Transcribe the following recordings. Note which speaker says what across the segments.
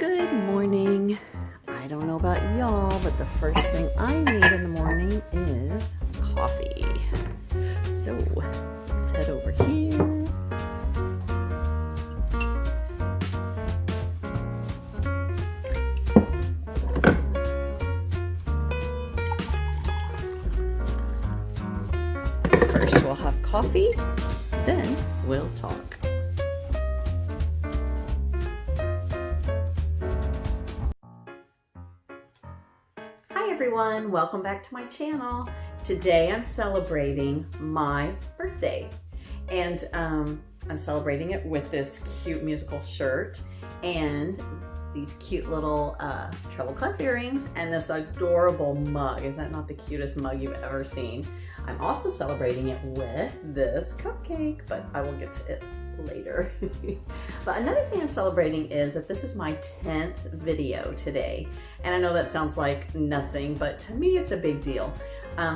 Speaker 1: Good morning. I don't know about y'all, but the first thing I need in the morning is coffee. So let's head over here. First we'll have coffee, then we'll talk. Everyone, welcome back to my channel. Today I'm celebrating my birthday, and I'm celebrating it with this cute musical shirt and these cute little treble clef earrings and this adorable mug. Is that not the cutest mug you've ever seen? I'm also celebrating it with this cupcake, but I will get to it later. But another thing I'm celebrating is that this is my 10th video today, and I know that sounds like nothing, but to me it's a big deal.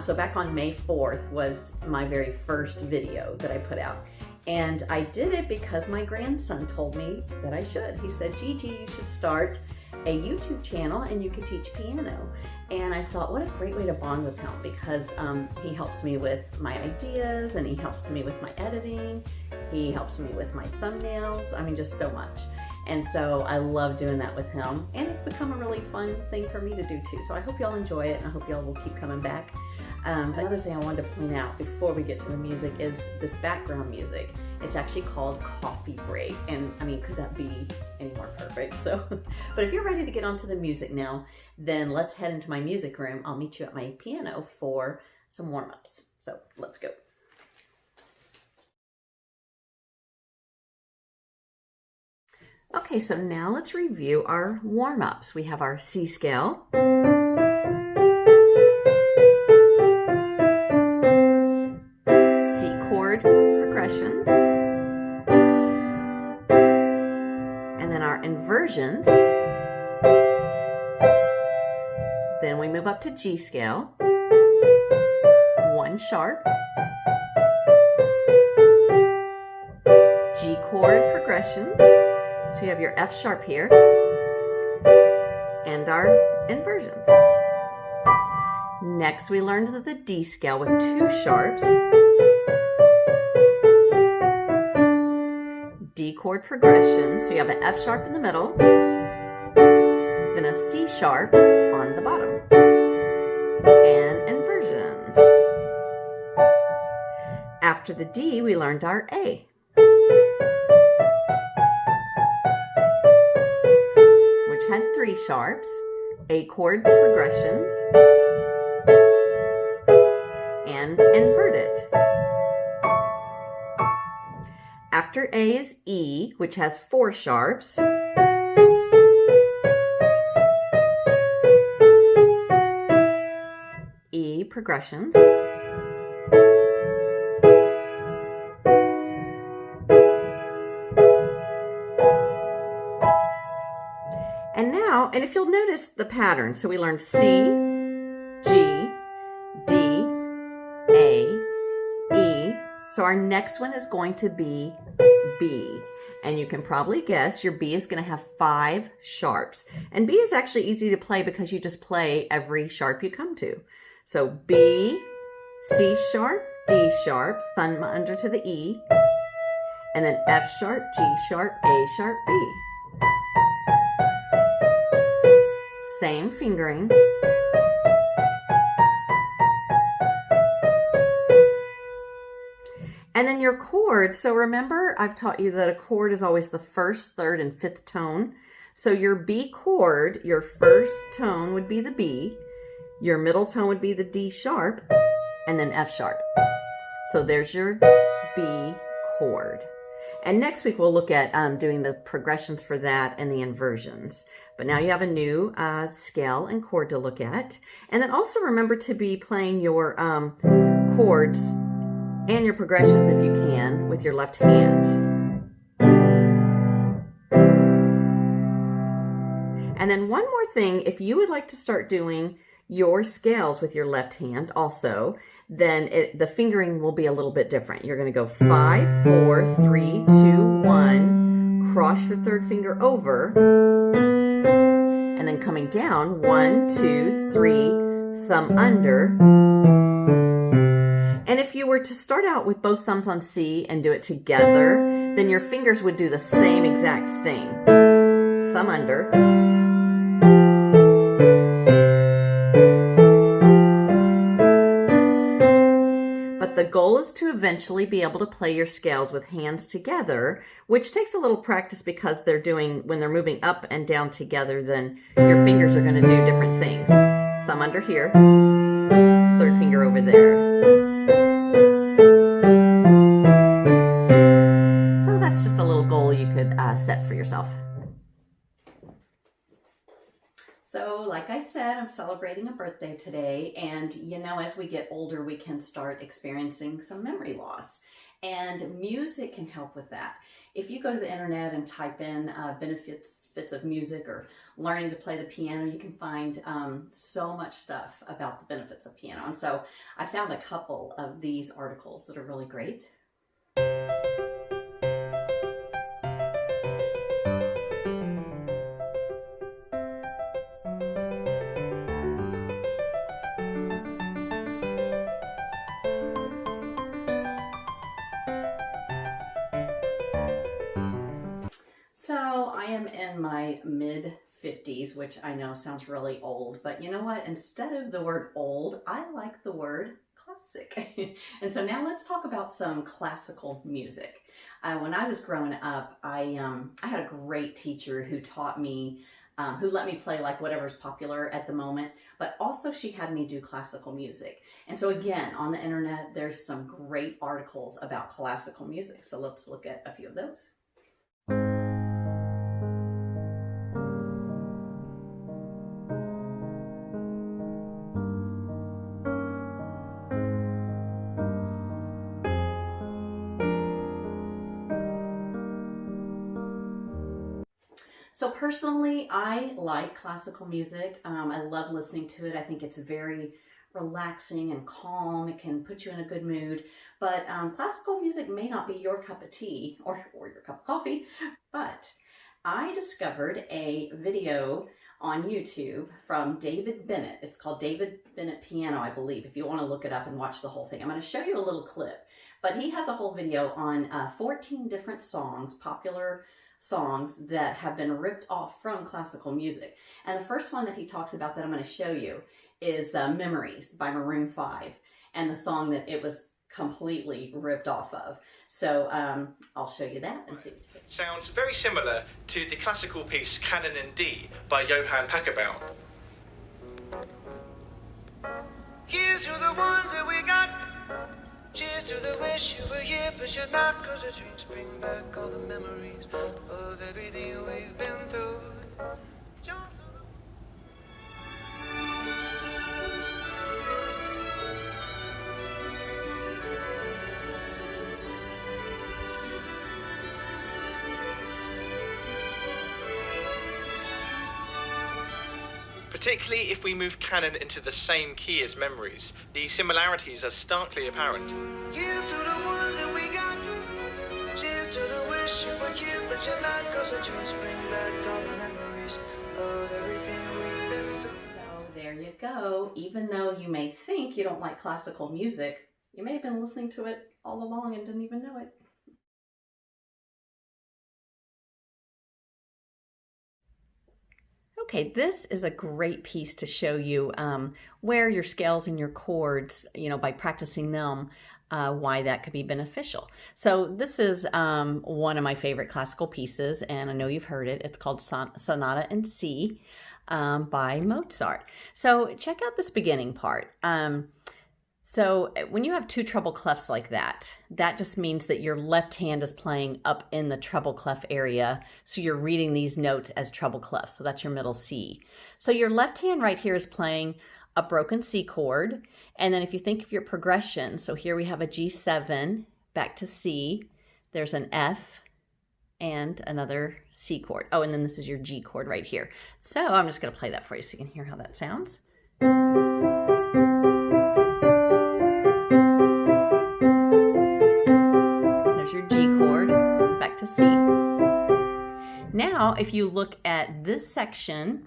Speaker 1: So back on May 4th was my very first video that I put out, and I did it because my grandson told me that I should. He said, Gigi, you should start a YouTube channel and you could teach piano. And I thought, what a great way to bond with him, because he helps me with my ideas, and he helps me with my editing. He helps me with my thumbnails. I mean, just so much. And so I love doing that with him. And it's become a really fun thing for me to do too. So I hope y'all enjoy it, and I hope y'all will keep coming back. Another thing I wanted to point out before we get to the music is this background music. It's actually called Coffee Break. And I mean, could that be any more perfect? So, but if you're ready to get onto the music now, then let's head into my music room. I'll meet you at my piano for some warm-ups. So let's go. Okay, so now let's review our warm-ups. We have our C scale, C chord progressions, and then our inversions. Then we move up to G scale, 1 sharp, G chord progressions. So you have your F sharp here, and our inversions. Next, we learned the D scale with 2 sharps, D chord progression. So you have an F sharp in the middle, then a C sharp on the bottom, and inversions. After the D, we learned our A. Had 3 sharps, A chord progressions, and inverted. After A is E, which has 4 sharps, E progressions, and if you'll notice the pattern, so we learned C, G, D, A, E. So our next one is going to be B. And you can probably guess your B is going to have 5 sharps. And B is actually easy to play because you just play every sharp you come to. So B, C sharp, D sharp, thumb under to the E, and then F sharp, G sharp, A sharp, B. Same fingering. And then your chord. So remember, I've taught you that a chord is always the 1st, 3rd, and 5th tone. So your B chord, your first tone would be the B, your middle tone would be the D sharp, and then F sharp. So there's your B chord. And next week we'll look at doing the progressions for that and the inversions. But now you have a new scale and chord to look at. And then also remember to be playing your chords and your progressions, if you can, with your left hand. And then one more thing, if you would like to start doing your scales with your left hand also, then the fingering will be a little bit different. You're going to go 5, 4, 3, 2, 1, cross your third finger over, and then coming down, 1, 2, 3, thumb under. And if you were to start out with both thumbs on C and do it together, then your fingers would do the same exact thing. Thumb under. But the goal is to eventually be able to play your scales with hands together, which takes a little practice because when they're moving up and down together, then your fingers are going to do different things. Thumb under here, third finger over there. So that's just a little goal you could set for yourself. So like I said, I'm celebrating a birthday today, and you know, as we get older, we can start experiencing some memory loss, and music can help with that. If you go to the internet and type in benefits of music or learning to play the piano, you can find so much stuff about the benefits of piano. And so I found a couple of these articles that are really great. So I am in my mid-50s, which I know sounds really old, but you know what? Instead of the word old, I like the word classic. And so now let's talk about some classical music. When I was growing up, I had a great teacher who taught me, who let me play like whatever's popular at the moment, but also she had me do classical music. And so again, on the internet, there's some great articles about classical music. So let's look at a few of those. So personally, I like classical music. I love listening to it. I think it's very relaxing and calm. It can put you in a good mood. But classical music may not be your cup of tea or your cup of coffee. But I discovered a video on YouTube from David Bennet. It's called David Bennet Piano, I believe, if you want to look it up and watch the whole thing. I'm going to show you a little clip. But he has a whole video on 14 different songs, popular songs that have been ripped off from classical music. And the first one that he talks about that I'm going to show you is Memories by Maroon 5, and the song that it was completely ripped off of. So I'll show you that and see what you think.
Speaker 2: Sounds very similar to the classical piece Canon in D by Johann Pachelbel. Here's to the ones that we got. Cheers to the wish you were here, but you're not, 'cause the drinks bring back all the memories of everything we've been through. Particularly if we move Canon into the same key as Memories, the similarities are starkly apparent. Here's to the ones that we got. Cheers to the wish you were here, but you're not, 'cause the drinks bring back all the memories of everything we've been through.
Speaker 1: So there you go. Even though you may think you don't like classical music, you may have been listening to it all along and didn't even know it. Okay, this is a great piece to show you where your scales and your chords, by practicing them, why that could be beneficial. So this is one of my favorite classical pieces, and I know you've heard it. It's called Sonata in C by Mozart. So check out this beginning part. So when you have two treble clefs like that, that just means that your left hand is playing up in the treble clef area. So you're reading these notes as treble clefs. So that's your middle C. So your left hand right here is playing a broken C chord. And then if you think of your progression, so here we have a G7 back to C. There's an F and another C chord. Oh, and then this is your G chord right here. So I'm just going to play that for you so you can hear how that sounds. Your G chord back to C. Now, if you look at this section,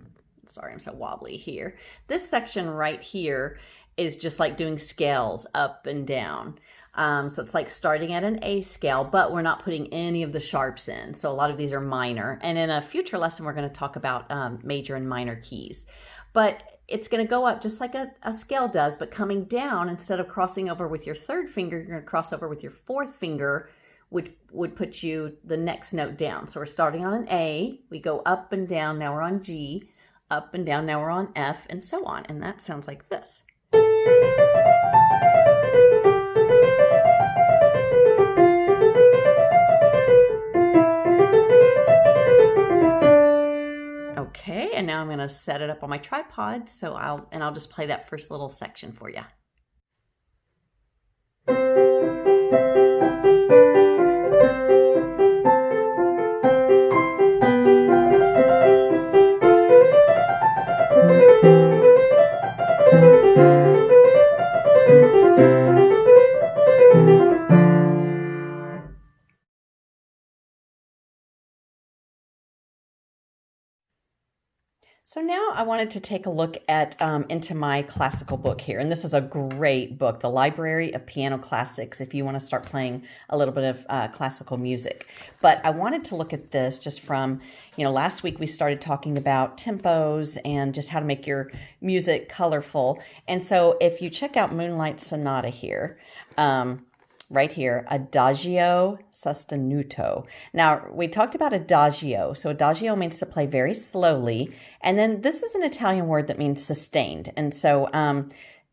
Speaker 1: sorry, I'm so wobbly here. This section right here is just like doing scales up and down. So it's like starting at an A scale, but we're not putting any of the sharps in. So a lot of these are minor. And in a future lesson, we're going to talk about major and minor keys. But it's going to go up just like a scale does, but coming down, instead of crossing over with your third finger, you're going to cross over with your fourth finger, which would put you the next note down. So we're starting on an A, we go up and down, now we're on G, up and down, now we're on F, and so on. And that sounds like this. Okay, and now I'm going to set it up on my tripod, so I'll just play that first little section for you. So now I wanted to take a look at into my classical book here, and this is a great book, The Library of Piano Classics, if you want to start playing a little bit of classical music. But I wanted to look at this just from, last week we started talking about tempos and just how to make your music colorful. And so if you check out Moonlight Sonata here, right here, adagio sostenuto. Now, we talked about adagio. So adagio means to play very slowly. And then this is an Italian word that means sustained. And so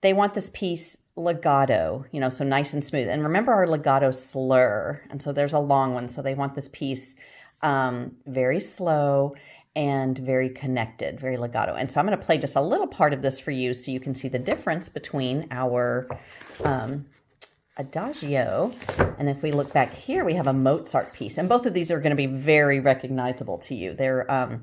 Speaker 1: they want this piece legato, so nice and smooth. And remember our legato slur. And so there's a long one. So they want this piece very slow and very connected, very legato. And so I'm going to play just a little part of this for you so you can see the difference between our adagio, and if we look back here, we have a Mozart piece, and both of these are going to be very recognizable to you. They're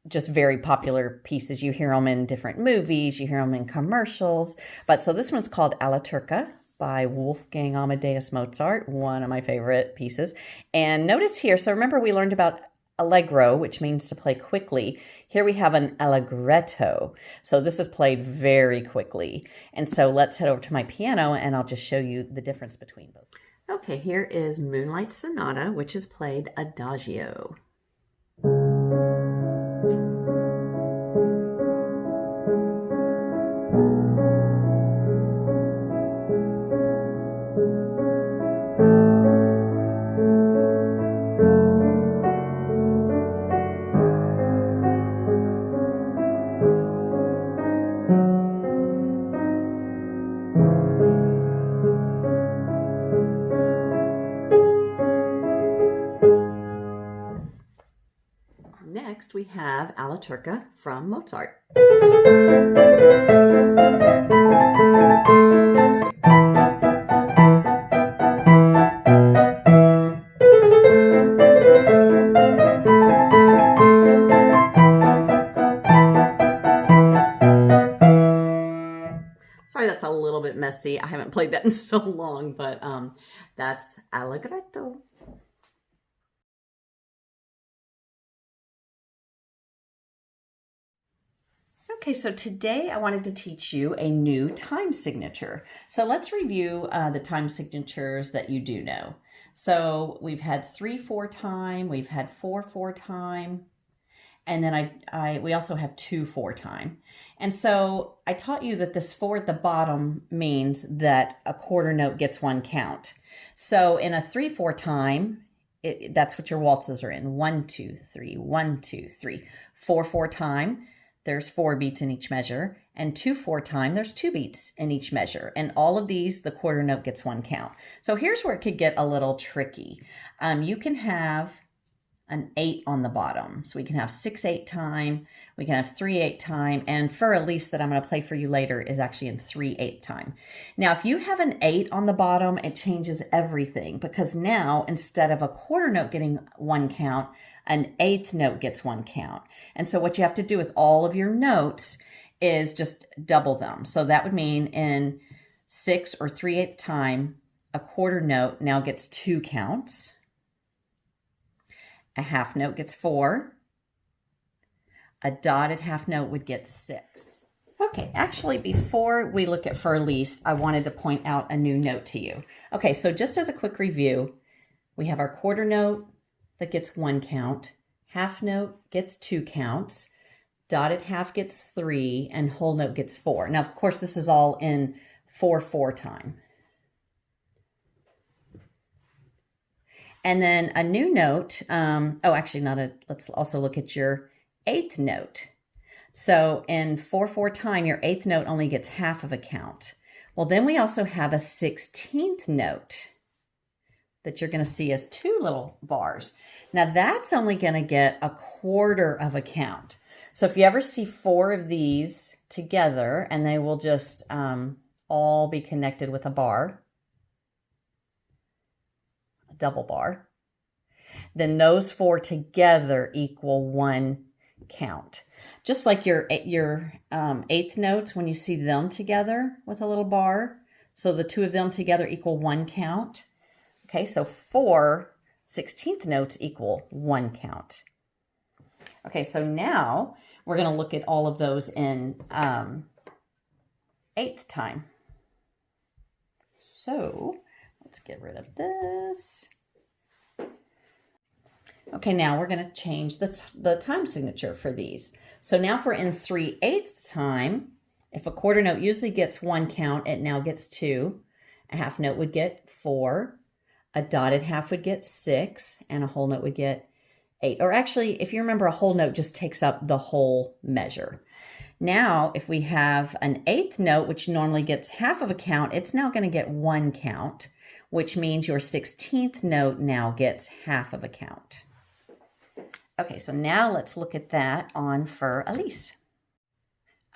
Speaker 1: just very popular pieces. You hear them in different movies, you hear them in commercials. But so this one's called Alla Turca by Wolfgang Amadeus Mozart, one of my favorite pieces. And notice here, so remember we learned about allegro, which means to play quickly. Here we have an allegretto. So this is played very quickly. And so let's head over to my piano and I'll just show you the difference between both. Okay, here is Moonlight Sonata, which is played adagio. Next, we have Alla Turca from Mozart. Sorry, that's a little bit messy. I haven't played that in so long, but that's allegretto. Okay, so today I wanted to teach you a new time signature. So let's review the time signatures that you do know. So we've had 3/4 time, we've had 4/4 time, and then we also have 2/4 time. And so I taught you that this 4 at the bottom means that a quarter note gets one count. So in a 3/4 time, that's what your waltzes are in. 1, 2, 3, 1, 2, 3. 4/4 time, there's 4 beats in each measure, and 2/4 time, there's 2 beats in each measure. And all of these, the quarter note gets one count. So here's where it could get a little tricky. You can have an 8 on the bottom. So we can have 6/8 time, we can have 3/8 time, and Fur Elise that I'm going to play for you later is actually in 3/8 time. Now, if you have an 8 on the bottom, it changes everything, because now instead of a quarter note getting one count, an 8th note gets one count. And so what you have to do with all of your notes is just double them. So that would mean in 6 or 3/8 time, a quarter note now gets 2 counts. A half note gets 4. A dotted half note would get 6. Okay, actually, before we look at Fur Elise, I wanted to point out a new note to you. Okay, so just as a quick review, we have our quarter note that gets 1 count, half note gets 2 counts, dotted half gets 3, and whole note gets 4. Now, of course, this is all in 4/4 time. And then a new note, let's also look at your 8th note. So in 4/4 time, your 8th note only gets half of a count. Well, then we also have a 16th note that you're going to see as 2 little bars. Now that's only going to get a quarter of a count. So if you ever see 4 of these together, and they will just all be connected with a bar, a double bar, then those 4 together equal 1 count. Just like your 8th notes, when you see them together with a little bar, so the 2 of them together equal 1 count. Okay, so 4 16th notes equal 1 count. Okay, so now we're going to look at all of those in 8th time. So let's get rid of this. Okay, now we're going to change the time signature for these. So now if we're in 3/8 time, if a quarter note usually gets 1 count, it now gets 2. A half note would get 4. A dotted half would get 6. And a whole note would get 8. Or actually, if you remember, a whole note just takes up the whole measure. Now, if we have an 8th note, which normally gets half of a count, it's now going to get 1 count, which means your 16th note now gets half of a count. Okay, so now let's look at that on Fur Elise.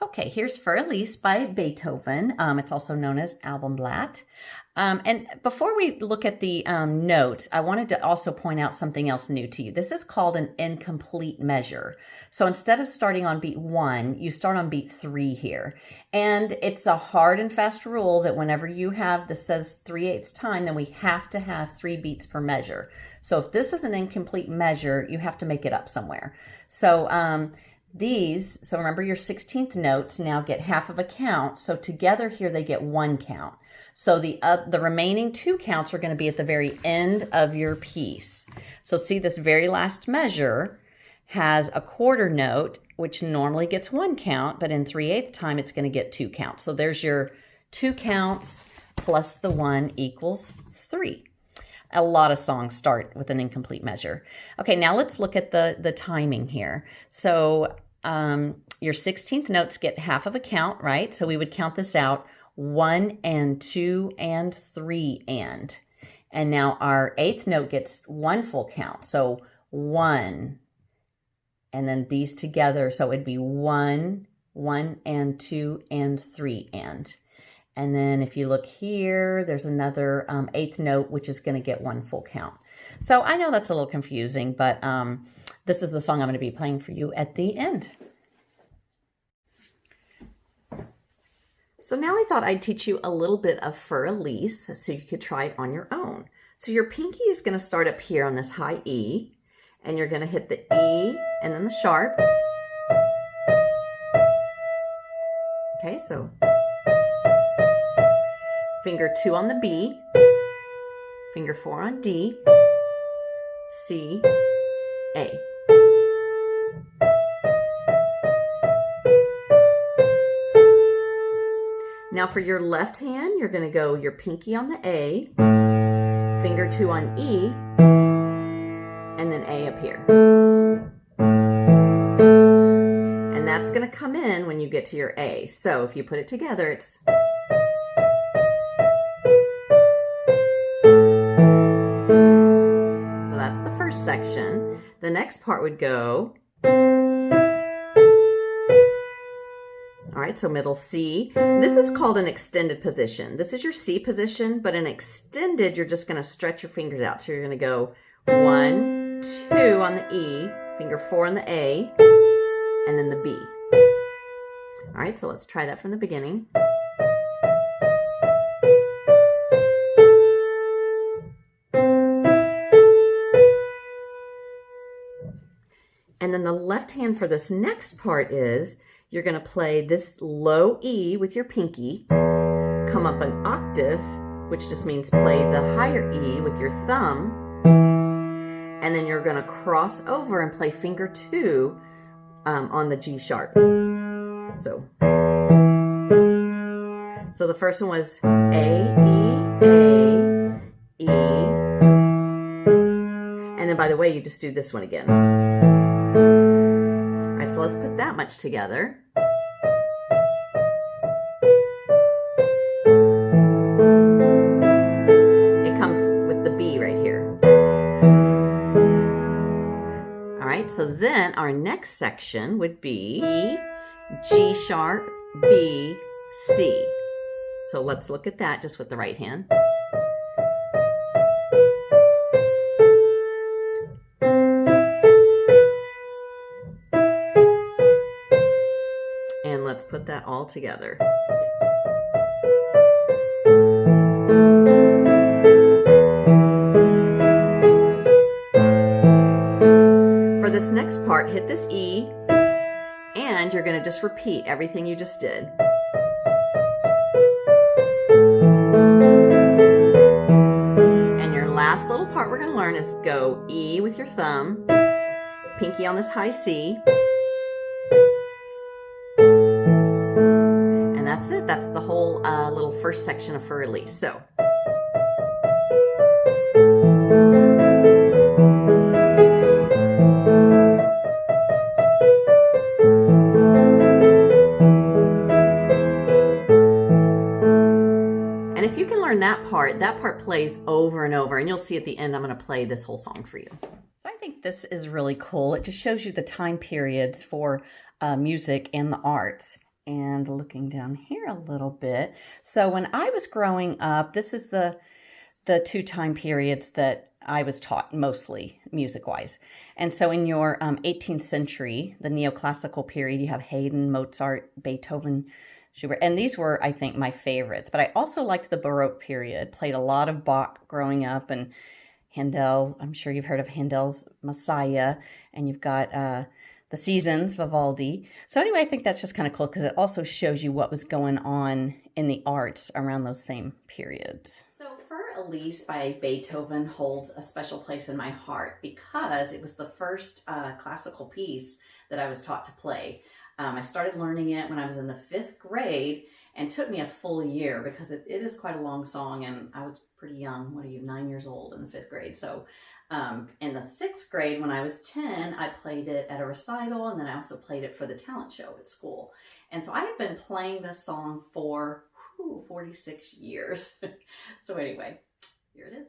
Speaker 1: Okay, here's Fur Elise by Beethoven. It's also known as Albumblatt. And before we look at the notes, I wanted to also point out something else new to you. This is called an incomplete measure. So instead of starting on beat 1, you start on beat 3 here. And it's a hard and fast rule that whenever you have this says 3/8 time, then we have to have 3 beats per measure. So if this is an incomplete measure, you have to make it up somewhere. So so remember your 16th notes now get half of a count. So together here they get 1 count. So the remaining 2 counts are going to be at the very end of your piece. So see, this very last measure has a quarter note, which normally gets 1 count, but in 3/8 time it's going to get 2 counts. So there's your 2 counts plus the 1 equals 3. A lot of songs start with an incomplete measure. Okay, now let's look at the timing here. So your 16th notes get half of a count, right? So we would count this out 1 and 2 and 3 and. And now our 8th note gets 1 full count. So 1, and then these together. So it'd be 1, 1 and 2 and 3 and. And then if you look here, there's another 8th note, which is going to get 1 full count. So I know that's a little confusing, but this is the song I'm going to be playing for you at the end. So now I thought I'd teach you a little bit of Fur Elise so you could try it on your own. So your pinky is going to start up here on this high E, and you're going to hit the E and then the sharp. Okay, so finger 2 on the B, finger 4 on D, C, A. Now for your left hand, you're going to go your pinky on the A, finger 2 on E, and then A up here. And that's going to come in when you get to your A. So if you put it together, it's... So that's the first section. The next part would go... All right, so middle C. This is called an extended position. This is your C position, but in extended, you're just going to stretch your fingers out. So you're going to go 1, 2 on the E, finger 4 on the A, and then the B. All right, so let's try that from the beginning. And then the left hand for this next part is you're going to play this low E with your pinky, come up an octave, which just means play the higher E with your thumb, and then you're going to cross over and play finger 2 on the G sharp. So the first one was A, E, and then by the way, you just do this one again. All right, so let's put that much together. It comes with the B right here. All right, so then our next section would be G sharp, B, C. So let's look at that just with the right hand. And let's put that all together. For this next part, hit this E, and you're going to just repeat everything you just did. And your last little part we're going to learn is go E with your thumb, pinky on this high C, and that's it. That's the whole little first section of Fur Elise. So. And if you can learn that part plays over and over, and you'll see at the end I'm going to play this whole song for you. So I think this is really cool. It just shows you the time periods for music and the arts. And looking down here a little bit. So when I was growing up, this is the 2 time periods that I was taught mostly music-wise. And so in your 18th century, the neoclassical period, you have Haydn, Mozart, Beethoven, Schubert, and these were, I think, my favorites. But I also liked the Baroque period, played a lot of Bach growing up, and Handel, I'm sure you've heard of Handel's Messiah, and you've got the Seasons, Vivaldi. So anyway, I think that's just kind of cool because it also shows you what was going on in the arts around those same periods. So Fur Elise by Beethoven holds a special place in my heart because it was the first classical piece that I was taught to play. I started learning it when I was in the 5th grade, and it took me a full year because it is quite a long song, and I was pretty young. What are you, 9 years old in the 5th grade? So in the 6th grade, when I was 10, I played it at a recital, and then I also played it for the talent show at school. And so I have been playing this song for 46 years. So anyway, here it is.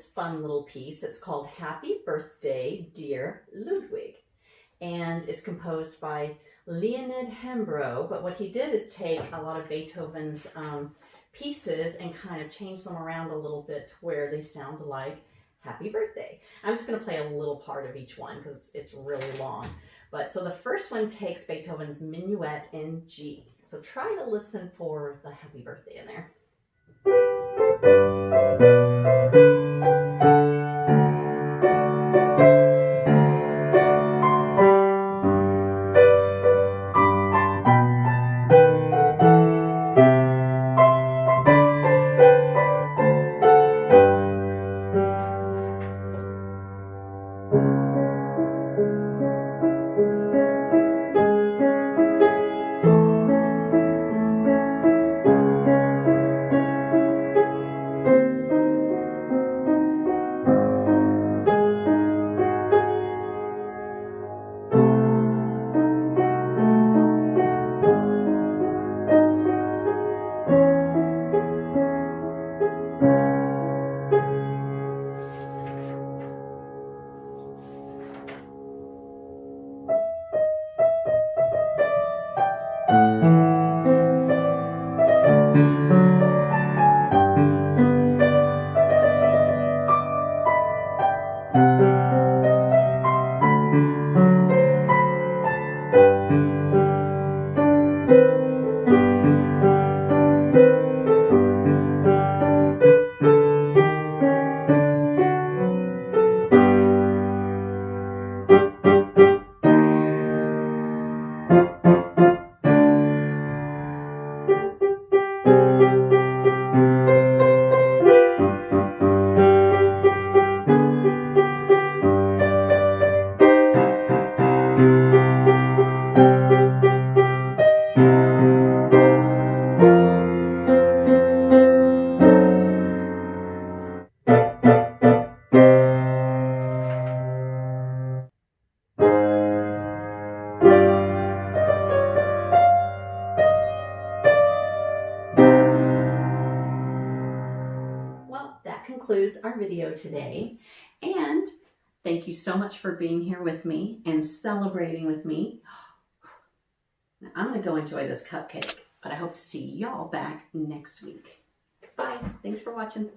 Speaker 1: this fun little piece. It's called Happy Birthday, Dear Ludwig. And it's composed by Leonid Hembro. But what he did is take a lot of Beethoven's pieces and kind of change them around a little bit to where they sound like Happy Birthday. I'm just going to play a little part of each one because it's really long. But so the first one takes Beethoven's Minuet in G. So try to listen for the Happy Birthday in there. That concludes our video today, and thank you so much for being here with me and celebrating with me. Now, I'm going to go enjoy this cupcake, but I hope to see y'all back next week. Bye. Thanks for watching.